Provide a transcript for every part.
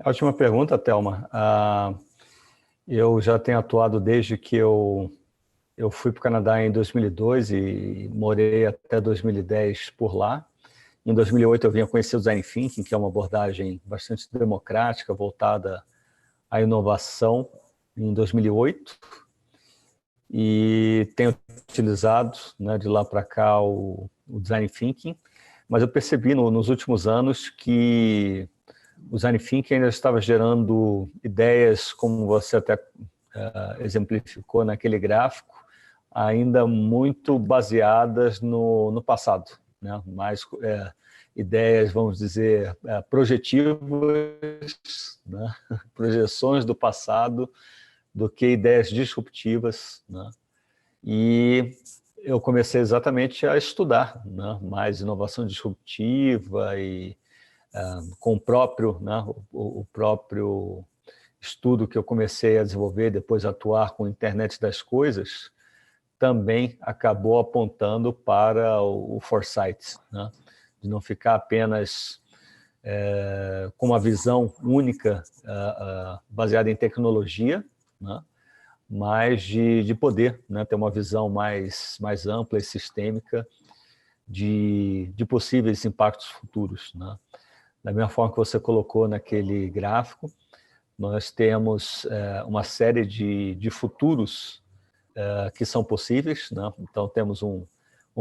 Ótima pergunta, Thelma. Eu já tenho atuado desde que eu fui para o Canadá em 2002 e morei até 2010 por lá. Em 2008 eu vim a conhecer o Design Thinking, que é uma abordagem bastante democrática, voltada à inovação, em 2008. E tenho utilizado, né, de lá para cá o Design Thinking, mas eu percebi nos últimos anos que o Design Thinking ainda estava gerando ideias, como você até exemplificou naquele gráfico, ainda muito baseadas no passado, né? Mais ideias, vamos dizer, projetivas, né? Projeções do passado, do que ideias disruptivas, né? E eu comecei exatamente a estudar, né, mais inovação disruptiva e com o próprio, né, o próprio estudo que eu comecei a desenvolver, depois atuar com a internet das coisas, também acabou apontando para o foresight, né, de não ficar apenas com uma visão única baseada em tecnologia, né, mas de poder, né, ter uma visão mais ampla e sistêmica de possíveis impactos futuros, né? Da mesma forma que você colocou naquele gráfico, nós temos uma série de futuros que são possíveis, né? Então, temos um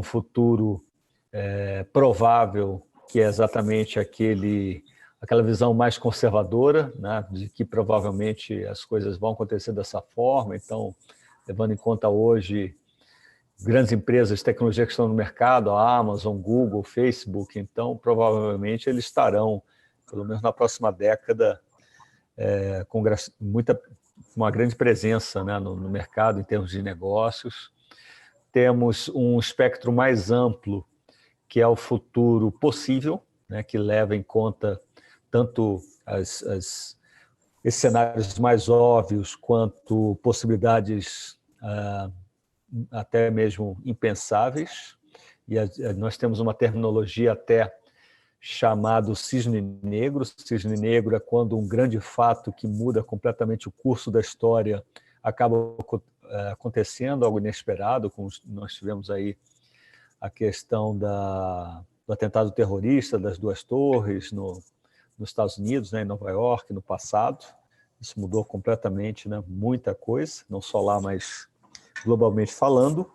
futuro provável, que é exatamente aquela visão mais conservadora, né? De que provavelmente as coisas vão acontecer dessa forma. Então, levando em conta hoje grandes empresas de tecnologia que estão no mercado, a Amazon, Google, Facebook, então provavelmente eles estarão, pelo menos na próxima década, com uma grande presença, né, no mercado em termos de negócios. Temos um espectro mais amplo, que é o futuro possível, né, que leva em conta tanto esses cenários mais óbvios quanto possibilidades até mesmo impensáveis. E nós temos uma terminologia até chamado cisne negro. Cisne negro é quando um grande fato que muda completamente o curso da história acaba acontecendo, algo inesperado, como nós tivemos aí a questão do atentado terrorista das duas torres nos Estados Unidos, né, em Nova York, no passado. Isso mudou completamente, né, muita coisa, não só lá, mas globalmente falando.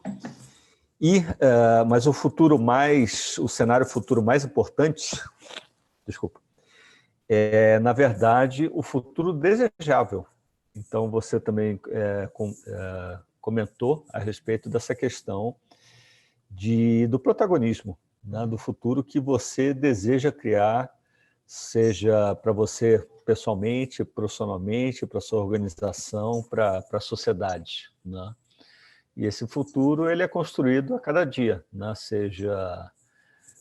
Mas o cenário futuro mais importante, desculpa, é, na verdade, o futuro desejável. Então, você também comentou a respeito dessa questão do protagonismo, né, do futuro que você deseja criar, seja para você pessoalmente, profissionalmente, para a sua organização, para a sociedade, né? E esse futuro ele é construído a cada dia, né? Seja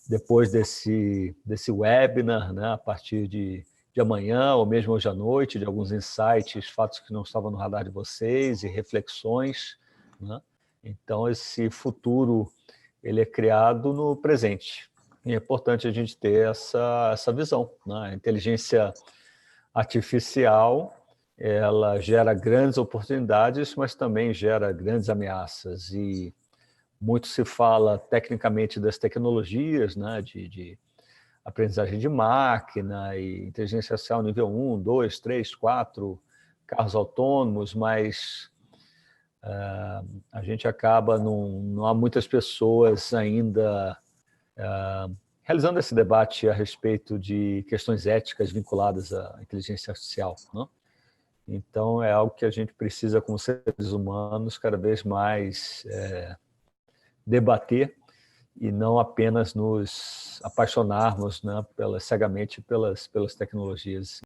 depois desse webinar, né? A partir de amanhã, ou mesmo hoje à noite, de alguns insights, fatos que não estavam no radar de vocês e reflexões, né? Então, esse futuro ele é criado no presente. E é importante a gente ter essa visão, né? A inteligência artificial, ela gera grandes oportunidades, mas também gera grandes ameaças. E muito se fala tecnicamente das tecnologias, né, de aprendizagem de máquina e inteligência artificial nível 1, 2, 3, 4, carros autônomos, mas a gente acaba, não há muitas pessoas ainda realizando esse debate a respeito de questões éticas vinculadas à inteligência artificial, né? Então, é algo que a gente precisa, como seres humanos, cada vez mais debater e não apenas nos apaixonarmos, né, cegamente pelas tecnologias.